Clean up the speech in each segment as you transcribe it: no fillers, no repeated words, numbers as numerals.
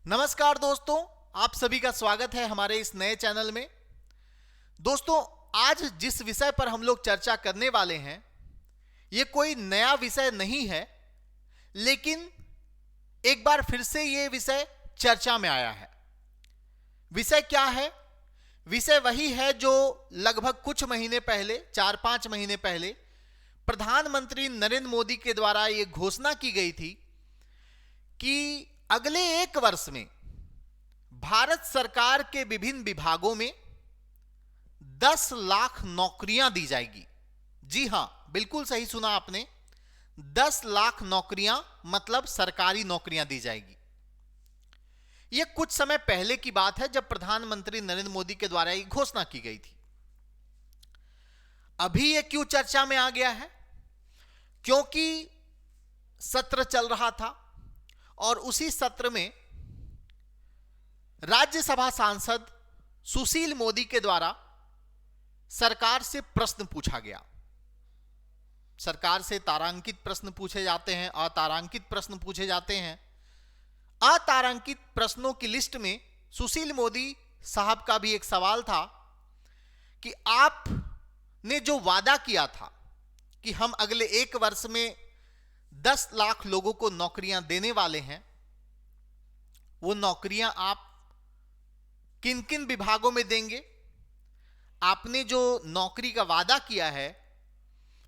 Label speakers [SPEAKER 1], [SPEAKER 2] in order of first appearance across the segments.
[SPEAKER 1] नमस्कार दोस्तों, आप सभी का स्वागत है हमारे इस नए चैनल में। दोस्तों, आज जिस विषय पर हम लोग चर्चा करने वाले हैं ये कोई नया विषय नहीं है, लेकिन एक बार फिर से ये विषय चर्चा में आया है। विषय क्या है? विषय वही है जो लगभग कुछ महीने पहले, 4-5 महीने पहले प्रधानमंत्री नरेंद्र मोदी के द्वारा ये घोषणा की गई थी कि अगले 1 वर्ष में भारत सरकार के विभिन्न विभागों में 10 लाख नौकरियां दी जाएगी। जी हां, बिल्कुल सही सुना आपने, 10 लाख नौकरियां मतलब सरकारी नौकरियां दी जाएगी। यह कुछ समय पहले की बात है जब प्रधानमंत्री नरेंद्र मोदी के द्वारा यह घोषणा की गई थी। अभी यह क्यों चर्चा में आ गया है? क्योंकि सत्र चल रहा था और उसी सत्र में राज्यसभा सांसद सुशील मोदी के द्वारा सरकार से प्रश्न पूछा गया। सरकार से तारांकित प्रश्न पूछे जाते हैं, अतारांकित प्रश्न पूछे जाते हैं। अतारांकित प्रश्नों की लिस्ट में सुशील मोदी साहब का भी एक सवाल था कि आपने जो वादा किया था कि हम अगले 1 वर्ष में 10 लाख लोगों को नौकरियां देने वाले हैं, वो नौकरियां आप किन किन विभागों में देंगे? आपने जो नौकरी का वादा किया है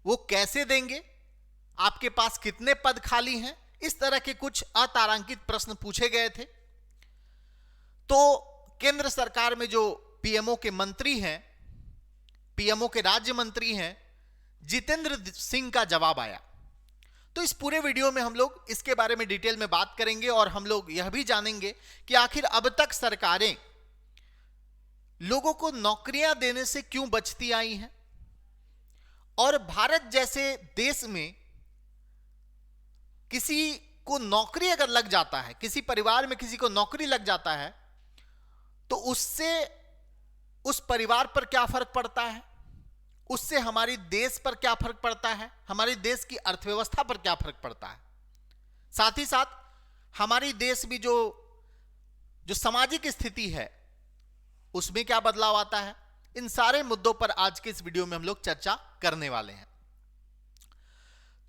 [SPEAKER 1] वो कैसे देंगे? आपके पास कितने पद खाली हैं? इस तरह के कुछ अतारांकित प्रश्न पूछे गए थे। तो केंद्र सरकार में जो पीएमओ के मंत्री हैं, पीएमओ के राज्य मंत्री हैं, जितेंद्र सिंह का जवाब आया। तो इस पूरे वीडियो में हम लोग इसके बारे में डिटेल में बात करेंगे और हम लोग यह भी जानेंगे कि आखिर अब तक सरकारें लोगों को नौकरियां देने से क्यों बचती आई हैं, और भारत जैसे देश में किसी को नौकरी अगर लग जाता है, किसी परिवार में किसी को नौकरी लग जाता है, तो उससे उस परिवार पर क्या फर्क पड़ता है, उससे हमारी देश पर क्या फर्क पड़ता है, हमारी देश की अर्थव्यवस्था पर क्या फर्क पड़ता है, साथ ही साथ हमारी देश में जो सामाजिक स्थिति है उसमें क्या बदलाव आता है। इन सारे मुद्दों पर आज के इस वीडियो में हम लोग चर्चा करने वाले हैं।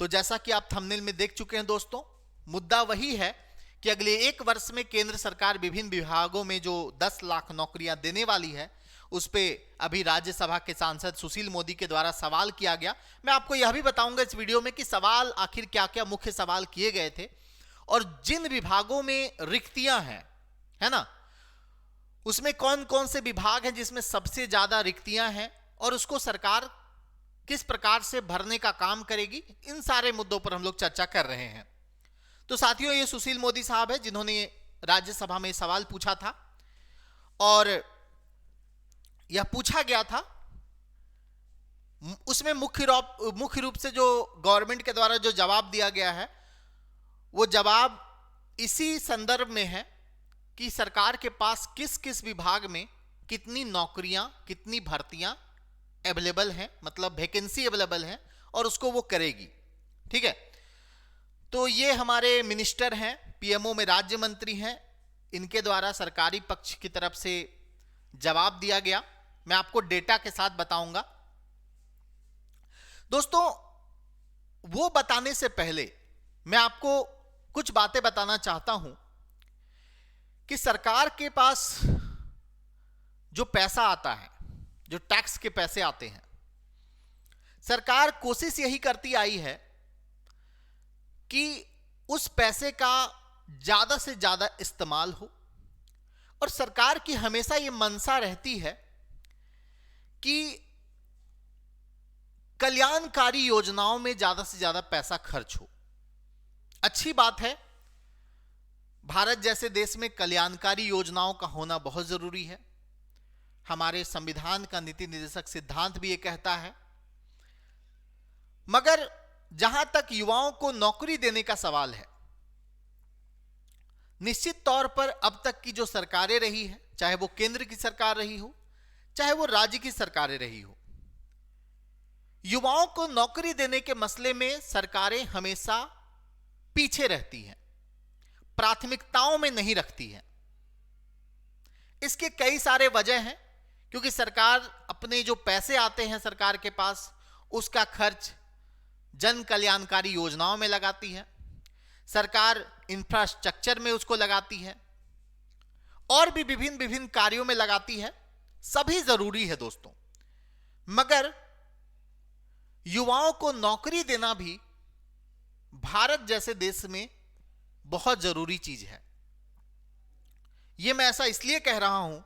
[SPEAKER 1] तो जैसा कि आप थंबनेल में देख चुके हैं दोस्तों, मुद्दा वही है कि अगले 1 वर्ष में केंद्र सरकार विभिन्न विभागों में जो 10 लाख नौकरियां देने वाली है, उस पे अभी राज्यसभा के सांसद सुशील मोदी के द्वारा सवाल किया गया। मैं आपको यह भी बताऊंगा इस वीडियो में कि सवाल आखिर क्या क्या मुख्य सवाल किए गए थे और जिन विभागों में रिक्तियां हैं, है ना, उसमें कौन कौन से विभाग हैं जिसमें सबसे ज्यादा रिक्तियां हैं और उसको सरकार किस प्रकार से भरने का काम करेगी। इन सारे मुद्दों पर हम लोग चर्चा कर रहे हैं। तो साथियों, ये सुशील मोदी साहब है जिन्होंने राज्यसभा में सवाल पूछा था और यह पूछा गया था, उसमें मुख्य रूप से जो गवर्नमेंट के द्वारा जो जवाब दिया गया है वो जवाब इसी संदर्भ में है कि सरकार के पास किस किस विभाग में कितनी नौकरियां, कितनी भर्तियां अवेलेबल हैं, मतलब वैकेंसी अवेलेबल हैं, और उसको वो करेगी। ठीक है, तो ये हमारे मिनिस्टर हैं, पीएमओ में राज्य मंत्री हैं, इनके द्वारा सरकारी पक्ष की तरफ से जवाब दिया गया। मैं आपको डेटा के साथ बताऊंगा। दोस्तों, वो बताने से पहले मैं आपको कुछ बातें बताना चाहता हूं कि सरकार के पास जो पैसा आता है, जो टैक्स के पैसे आते हैं, सरकार कोशिश यही करती आई है कि उस पैसे का ज्यादा से ज्यादा इस्तेमाल हो, और सरकार की हमेशा यह मंशा रहती है कि कल्याणकारी योजनाओं में ज्यादा से ज्यादा पैसा खर्च हो। अच्छी बात है, भारत जैसे देश में कल्याणकारी योजनाओं का होना बहुत जरूरी है। हमारे संविधान का नीति निर्देशक सिद्धांत भी ये कहता है। मगर जहां तक युवाओं को नौकरी देने का सवाल है, निश्चित तौर पर अब तक की जो सरकारें रही है, चाहे वो केंद्र की सरकार रही हो, चाहे वो राज्य की सरकारें रही हो, युवाओं को नौकरी देने के मसले में सरकारें हमेशा पीछे रहती हैं, प्राथमिकताओं में नहीं रखती हैं। इसके कई सारे वजह हैं, क्योंकि सरकार अपने जो पैसे आते हैं सरकार के पास, उसका खर्च जन कल्याणकारी योजनाओं में लगाती है, सरकार इंफ्रास्ट्रक्चर में उसको लगाती है, और भी विभिन्न विभिन्न कार्यों में लगाती है। सभी जरूरी है दोस्तों, मगर युवाओं को नौकरी देना भी भारत जैसे देश में बहुत जरूरी चीज है। यह मैं ऐसा इसलिए कह रहा हूं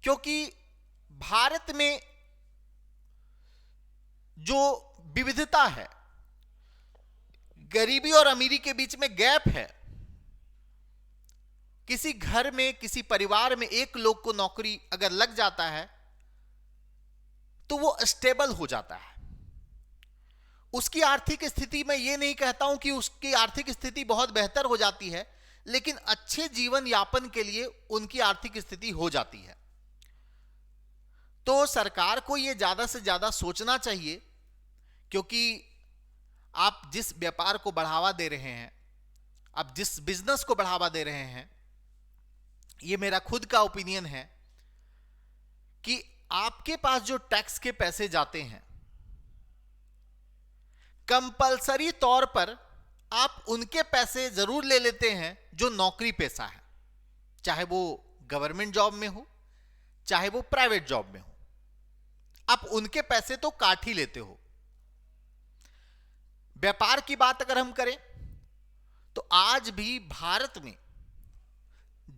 [SPEAKER 1] क्योंकि भारत में जो विविधता है, गरीबी और अमीरी के बीच में गैप है, किसी घर में, किसी परिवार में एक लोग को नौकरी अगर लग जाता है तो वो स्टेबल हो जाता है। उसकी आर्थिक स्थिति, मैं ये नहीं कहता हूं कि उसकी आर्थिक स्थिति बहुत बेहतर हो जाती है, लेकिन अच्छे जीवन यापन के लिए उनकी आर्थिक स्थिति हो जाती है। तो सरकार को यह ज्यादा से ज्यादा सोचना चाहिए, क्योंकि आप जिस व्यापार को बढ़ावा दे रहे हैं, आप जिस बिजनेस को बढ़ावा दे रहे हैं, यह मेरा खुद का ओपिनियन है कि आपके पास जो टैक्स के पैसे जाते हैं, कंपलसरी तौर पर आप उनके पैसे जरूर ले लेते हैं जो नौकरी पेशा है, चाहे वो गवर्नमेंट जॉब में हो, चाहे वो प्राइवेट जॉब में हो, आप उनके पैसे तो काट ही लेते हो। व्यापार की बात अगर हम करें तो आज भी भारत में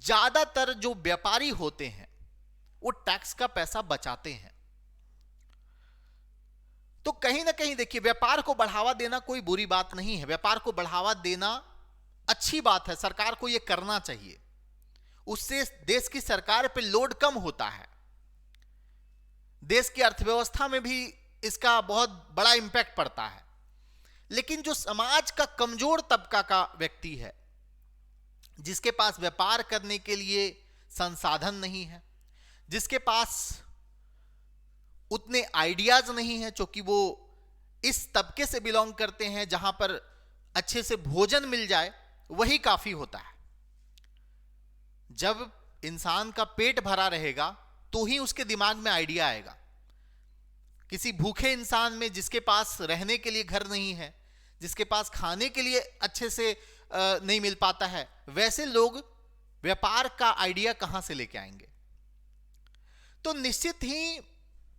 [SPEAKER 1] ज्यादातर जो व्यापारी होते हैं वो टैक्स का पैसा बचाते हैं। तो कहीं ना कहीं देखिए, व्यापार को बढ़ावा देना कोई बुरी बात नहीं है, व्यापार को बढ़ावा देना अच्छी बात है, सरकार को यह करना चाहिए। उससे देश की सरकार पे लोड कम होता है, देश की अर्थव्यवस्था में भी इसका बहुत बड़ा इंपैक्ट पड़ता है। लेकिन जो समाज का कमजोर तबका का व्यक्ति है, जिसके पास व्यापार करने के लिए संसाधन नहीं है, जिसके पास उतने आइडियाज नहीं है, क्योंकि वो इस तबके से बिलोंग करते हैं जहां पर अच्छे से भोजन मिल जाए वही काफी होता है। जब इंसान का पेट भरा रहेगा तो ही उसके दिमाग में आइडिया आएगा। किसी भूखे इंसान में, जिसके पास रहने के लिए घर नहीं है, जिसके पास खाने के लिए अच्छे से नहीं मिल पाता है, वैसे लोग व्यापार का आइडिया कहां से लेके आएंगे। तो निश्चित ही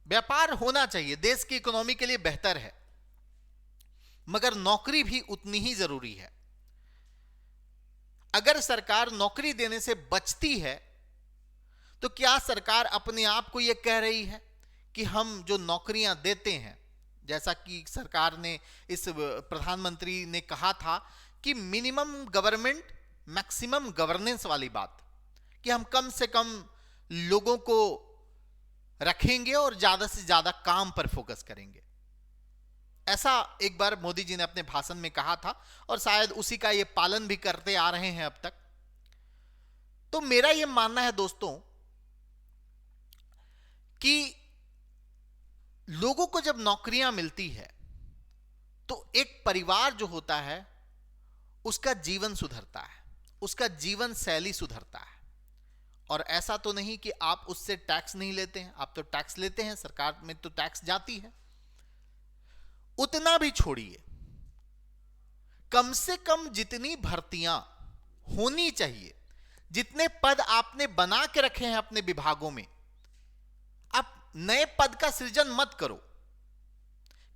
[SPEAKER 1] व्यापार होना चाहिए, देश की इकोनॉमी के लिए बेहतर है, मगर नौकरी भी उतनी ही जरूरी है। अगर सरकार नौकरी देने से बचती है तो क्या सरकार अपने आप को यह कह रही है कि हम जो नौकरियां देते हैं, जैसा कि सरकार ने, इस प्रधानमंत्री ने कहा था कि मिनिमम गवर्नमेंट मैक्सिमम गवर्नेंस वाली बात, कि हम कम से कम लोगों को रखेंगे और ज्यादा से ज्यादा काम पर फोकस करेंगे, ऐसा एक बार मोदी जी ने अपने भाषण में कहा था और शायद उसी का ये पालन भी करते आ रहे हैं अब तक। तो मेरा ये मानना है दोस्तों कि लोगों को जब नौकरियां मिलती है तो एक परिवार जो होता है उसका जीवन सुधरता है, उसका जीवन शैली सुधरता है। और ऐसा तो नहीं कि आप उससे टैक्स नहीं लेते हैं, आप तो टैक्स लेते हैं, सरकार में तो टैक्स जाती है। उतना भी छोड़िए, कम से कम जितनी भर्तियां होनी चाहिए, जितने पद आपने बना के रखे हैं अपने विभागों में, आप नए पद का सृजन मत करो।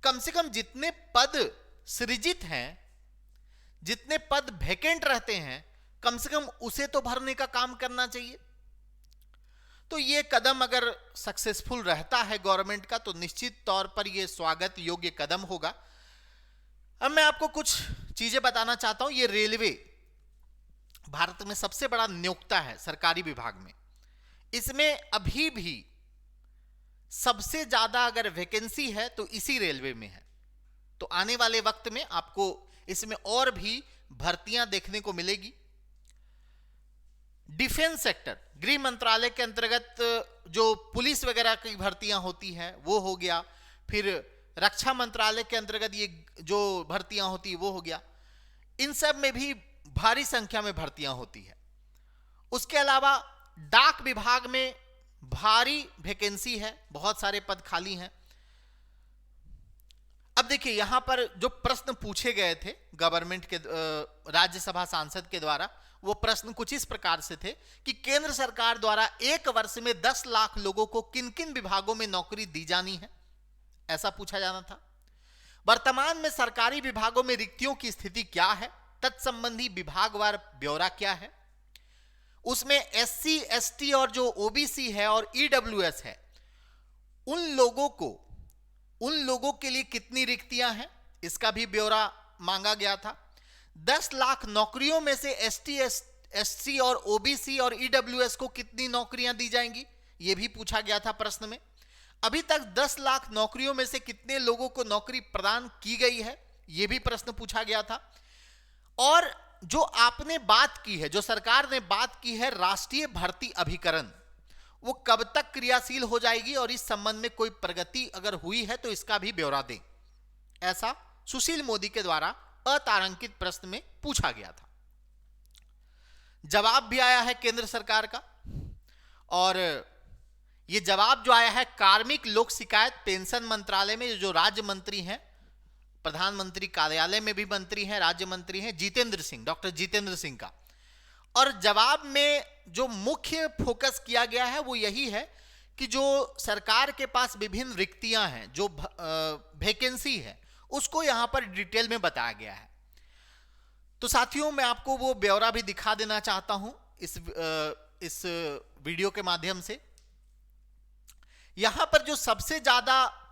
[SPEAKER 1] कम से कम जितने पद सृजित हैं, जितने पद वैकेंट रहते हैं, कम से कम उसे तो भरने का काम करना चाहिए। तो यह कदम अगर सक्सेसफुल रहता है गवर्नमेंट का तो निश्चित तौर पर यह स्वागत योग्य कदम होगा। अब मैं आपको कुछ चीजें बताना चाहता हूं। यह रेलवे भारत में सबसे बड़ा नियोक्ता है सरकारी विभाग में। इसमें अभी भी सबसे ज्यादा अगर वैकेंसी है तो इसी रेलवे में है। तो आने वाले वक्त में आपको इसमें और भी भर्तियां देखने को मिलेगी। डिफेंस सेक्टर, गृह मंत्रालय के अंतर्गत जो पुलिस वगैरह की भर्तियां होती हैं वो हो गया, फिर रक्षा मंत्रालय के अंतर्गत ये जो भर्तियां होती है वो हो गया। इन सब में भी भारी संख्या में भर्तियां होती है। उसके अलावा डाक विभाग में भारी वैकेंसी है, बहुत सारे पद खाली हैं। अब देखिए यहां पर जो प्रश्न पूछे गए थे गवर्नमेंट के राज्यसभा सांसद के द्वारा, वो प्रश्न कुछ इस प्रकार से थे कि केंद्र सरकार द्वारा एक वर्ष में 10 लाख लोगों को किन किन विभागों में नौकरी दी जानी है, ऐसा पूछा जाना था। वर्तमान में सरकारी विभागों में रिक्तियों की स्थिति क्या है, तत्संबंधी विभागवार ब्यौरा क्या है, उसमें एससी एसटी और जो ओबीसी है और ईडब्ल्यूएस है, उन लोगों के लिए कितनी रिक्तियां हैं, इसका भी ब्यौरा मांगा गया था। 10 लाख नौकरियों में से एससी और ओबीसी और ईडब्ल्यूएस को कितनी नौकरियां दी जाएंगी, यह भी पूछा गया था प्रश्न में। अभी तक 10 लाख नौकरियों में से कितने लोगों को नौकरी प्रदान की गई है, यह भी प्रश्न पूछा गया था। और जो आपने बात की है, जो सरकार ने बात की है राष्ट्रीय भर्ती अभिकरण, वो कब तक क्रियाशील हो जाएगी और इस संबंध में कोई प्रगति अगर हुई है तो इसका भी ब्यौरा दें, ऐसा सुशील मोदी के द्वारा अतारांकित प्रश्न में पूछा गया था। जवाब भी आया है केंद्र सरकार का, और यह जवाब जो आया है कार्मिक लोक शिकायत पेंशन मंत्रालय में जो राज्य मंत्री हैं, प्रधानमंत्री कार्यालय में भी मंत्री हैं, राज्य मंत्री हैं जितेंद्र सिंह, डॉक्टर जितेंद्र सिंह का। और जवाब में जो मुख्य फोकस किया गया है वो यही है कि जो सरकार के पास विभिन्न रिक्तियां हैं, जो वैकेंसी है, उसको यहां पर डिटेल में बताया गया है। तो साथियों मैं आपको वो ब्यौरा भी दिखा देना चाहता हूं इस वीडियो के माध्यम से। यहां पर जो सबसे ज्यादा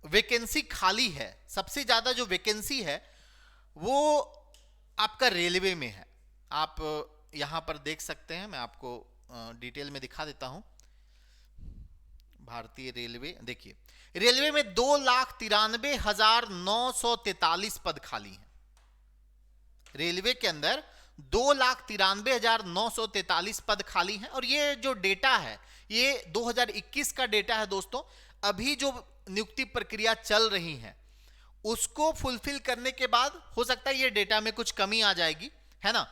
[SPEAKER 1] वैकेंसी खाली है, सबसे ज्यादा जो वैकेंसी है वो आपका रेलवे में है। आप यहां पर देख सकते हैं, मैं आपको डिटेल में दिखा देता हूं। भारतीय रेलवे, देखिए रेलवे में 2,93,943 पद खाली हैं। रेलवे के अंदर 2,93,943 पद खाली हैं। और ये जो डेटा है ये 2021 का डेटा है दोस्तों। अभी जो नियुक्ति प्रक्रिया चल रही है उसको फुलफिल करने के बाद हो सकता है ये डेटा में कुछ कमी आ जाएगी, है ना।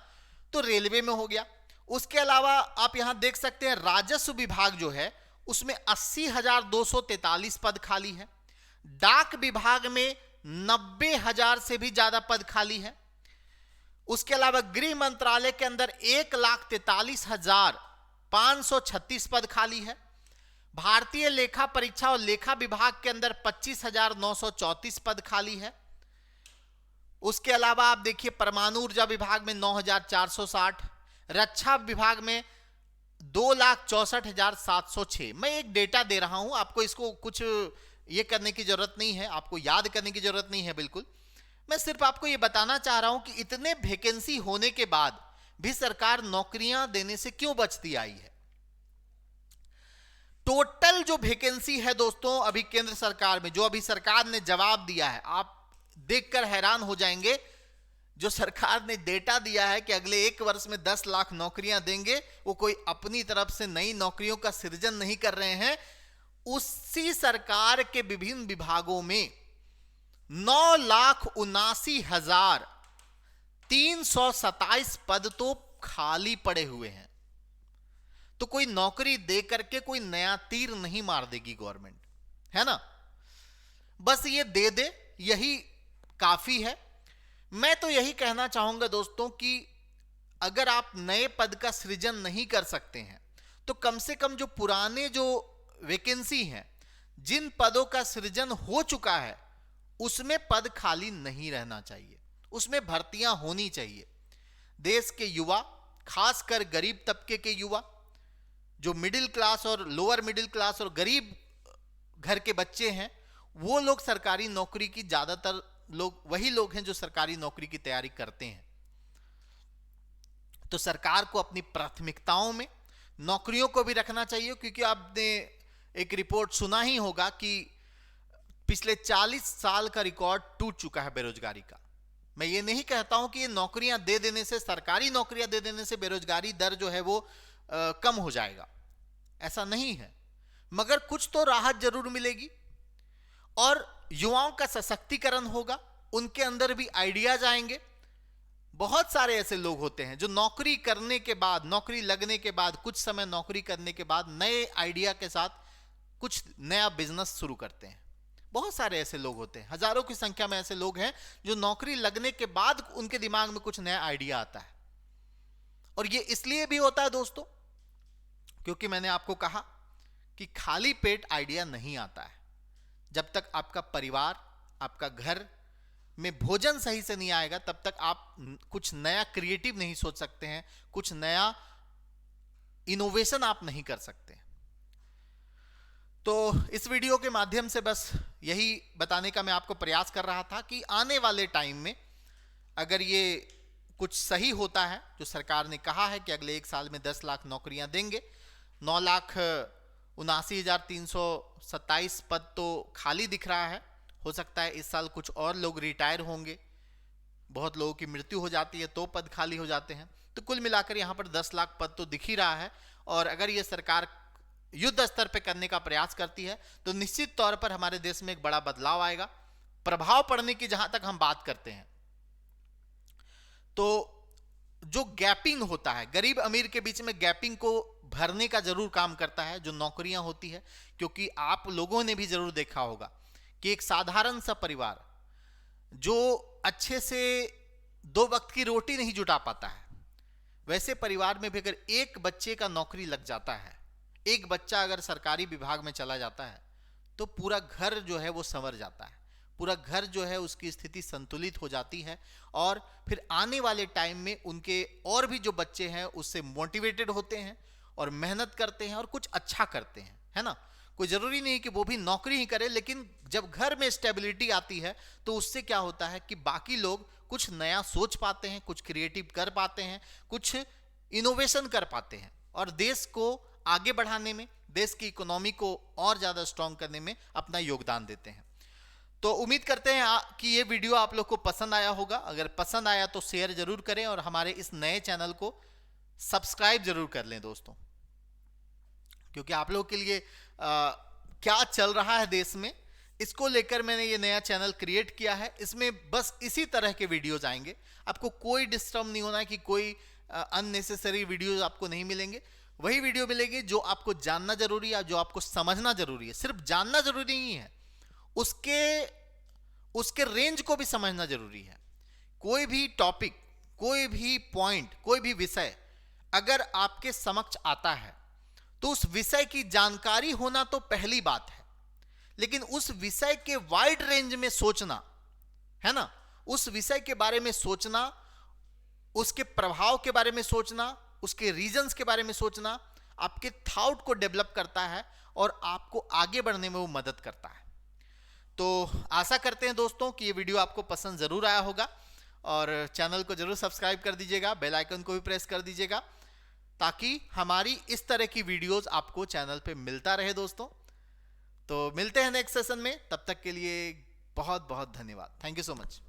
[SPEAKER 1] तो रेलवे में हो गया। उसके अलावा आप यहां देख सकते हैं राजस्व विभाग जो है उसमें 80,243 पद खाली है। डाक विभाग में 90,000 से भी ज्यादा पद खाली है। उसके अलावा गृह मंत्रालय के अंदर 1,43,536 पद खाली है। भारतीय लेखा परीक्षा और लेखा विभाग के अंदर 25,934 पद खाली है। उसके अलावा आप देखिए परमाणु ऊर्जा विभाग में 9,460, रक्षा विभाग में 2,64,706। मैं एक डेटा दे रहा हूं आपको, इसको कुछ ये करने की जरूरत नहीं है, आपको याद करने की जरूरत नहीं है बिल्कुल। मैं सिर्फ आपको ये बताना चाह रहा हूं कि इतने वैकेंसी होने के बाद भी सरकार नौकरियां देने से क्यों बचती आई है। टोटल जो वैकेंसी है दोस्तों अभी केंद्र सरकार में, जो अभी सरकार ने जवाब दिया है, आप देखकर हैरान हो जाएंगे। जो सरकार ने डेटा दिया है कि अगले एक वर्ष में 10 लाख नौकरियां देंगे, वो कोई अपनी तरफ से नई नौकरियों का सृजन नहीं कर रहे हैं। उसी सरकार के विभिन्न विभागों में 9,79,327 पद तो खाली पड़े हुए हैं। तो कोई नौकरी दे करके कोई नया तीर नहीं मार देगी गवर्नमेंट, है ना। बस ये दे दे, यही काफी है। मैं तो यही कहना चाहूंगा दोस्तों कि अगर आप नए पद का सृजन नहीं कर सकते हैं तो कम से कम जो पुराने जो वैकेंसी हैं, जिन पदों का सृजन हो चुका है उसमें पद खाली नहीं रहना चाहिए, उसमें भर्तियां होनी चाहिए। देश के युवा, खासकर गरीब तबके के युवा, जो मिडिल क्लास और लोअर मिडिल क्लास और गरीब घर के बच्चे हैं, वो लोग सरकारी नौकरी की, ज्यादातर लोग वही लोग हैं जो सरकारी नौकरी की तैयारी करते हैं। तो सरकार को अपनी प्राथमिकताओं में नौकरियों को भी रखना चाहिए, क्योंकि आपने एक रिपोर्ट सुना ही होगा कि पिछले 40 साल का रिकॉर्ड टूट चुका है बेरोजगारी का। मैं ये नहीं कहता हूं कि ये नौकरियां दे देने से, सरकारी नौकरियां दे देने से बेरोजगारी दर जो है वो कम हो जाएगा, ऐसा नहीं है, मगर कुछ तो राहत जरूर मिलेगी और युवाओं का सशक्तिकरण होगा, उनके अंदर भी आइडियाज आएंगे। बहुत सारे ऐसे लोग होते हैं जो नौकरी करने के बाद, नौकरी लगने के बाद, कुछ समय नौकरी करने के बाद नए आइडिया के साथ कुछ नया बिजनेस शुरू करते हैं। बहुत सारे ऐसे लोग होते हैं, हजारों की संख्या में ऐसे लोग हैं जो नौकरी लगने के बाद उनके दिमाग में कुछ नया आइडिया आता है। और ये इसलिए भी होता है दोस्तों, क्योंकि मैंने आपको कहा कि खाली पेट आइडिया नहीं आता है। जब तक आपका परिवार, आपका घर में भोजन सही से नहीं आएगा, तब तक आप कुछ नया क्रिएटिव नहीं सोच सकते हैं, कुछ नया इनोवेशन आप नहीं कर सकते। तो इस वीडियो के माध्यम से बस यही बताने का मैं आपको प्रयास कर रहा था कि आने वाले टाइम में अगर ये कुछ सही होता है, जो सरकार ने कहा है कि अगले 1 साल में 10 लाख नौकरियां देंगे, 9,79,327 पद तो खाली दिख रहा है। हो सकता है इस साल कुछ और लोग रिटायर होंगे, बहुत लोगों की मृत्यु हो जाती है तो पद खाली हो जाते हैं। तो कुल मिलाकर यहाँ पर 10 लाख पद तो दिख ही रहा है। और अगर ये सरकार युद्ध स्तर पर करने का प्रयास करती है तो निश्चित तौर पर हमारे देश में एक बड़ा बदलाव आएगा। प्रभाव पड़ने की जहां तक हम बात करते हैं, तो जो गैपिंग होता है, गरीब अमीर के बीच में गैपिंग को भरने का जरूर काम करता है जो नौकरियां होती है। क्योंकि आप लोगों ने भी जरूर देखा होगा कि एक साधारण सा परिवार जो अच्छे से 2 वक्त की रोटी नहीं जुटा पाता है, वैसे परिवार में भी अगर एक बच्चे का नौकरी लग जाता है, एक बच्चा अगर सरकारी विभाग में चला जाता है, तो पूरा घर जो है वो संवर जाता है, पूरा घर जो है उसकी स्थिति संतुलित हो जाती है। और फिर आने वाले टाइम में उनके और भी जो बच्चे हैं उससे मोटिवेटेड होते हैं और मेहनत करते हैं और कुछ अच्छा करते हैं, है ना। कोई जरूरी नहीं कि वो भी नौकरी ही करे, लेकिन जब घर में स्टेबिलिटी आती है तो उससे क्या होता है कि बाकी लोग कुछ नया सोच पाते हैं, कुछ क्रिएटिव कर पाते हैं, कुछ इनोवेशन कर पाते हैं और देश को आगे बढ़ाने में, देश की इकोनॉमी को और ज्यादा स्ट्रांग करने में अपना योगदान देते हैं। तो उम्मीद करते हैं कि ये वीडियो आप लोग को पसंद आया होगा। अगर पसंद आया तो शेयर जरूर करें और हमारे इस नए चैनल को सब्सक्राइब जरूर कर लें दोस्तों, क्योंकि आप लोगों के लिए क्या चल रहा है देश में, इसको लेकर मैंने ये नया चैनल क्रिएट किया है। इसमें बस इसी तरह के वीडियोज आएंगे, आपको कोई डिस्टर्ब नहीं होना है कि कोई अननेसेसरी वीडियोज आपको नहीं मिलेंगे। वही वीडियो मिलेगी जो आपको जानना जरूरी है, जो आपको समझना जरूरी है। सिर्फ जानना जरूरी नहीं है, उसके रेंज को भी समझना जरूरी है। कोई भी टॉपिक, कोई भी पॉइंट, कोई भी विषय अगर आपके समक्ष आता है तो उस विषय की जानकारी होना तो पहली बात है, लेकिन उस विषय के वाइड रेंज में सोचना, है ना, उस विषय के बारे में सोचना, उसके प्रभाव के बारे में सोचना, उसके रीजंस के बारे में सोचना आपके थॉट को डेवलप करता है और आपको आगे बढ़ने में वो मदद करता है। तो आशा करते हैं दोस्तों कि ये वीडियो आपको पसंद जरूर आया होगा और चैनल को जरूर सब्सक्राइब कर दीजिएगा, बेल आइकन को भी प्रेस कर दीजिएगा ताकि हमारी इस तरह की वीडियोस आपको चैनल पे मिलता रहे दोस्तों। तो मिलते हैं नेक्स्ट सेशन में, तब तक के लिए बहुत बहुत धन्यवाद। Thank you so much.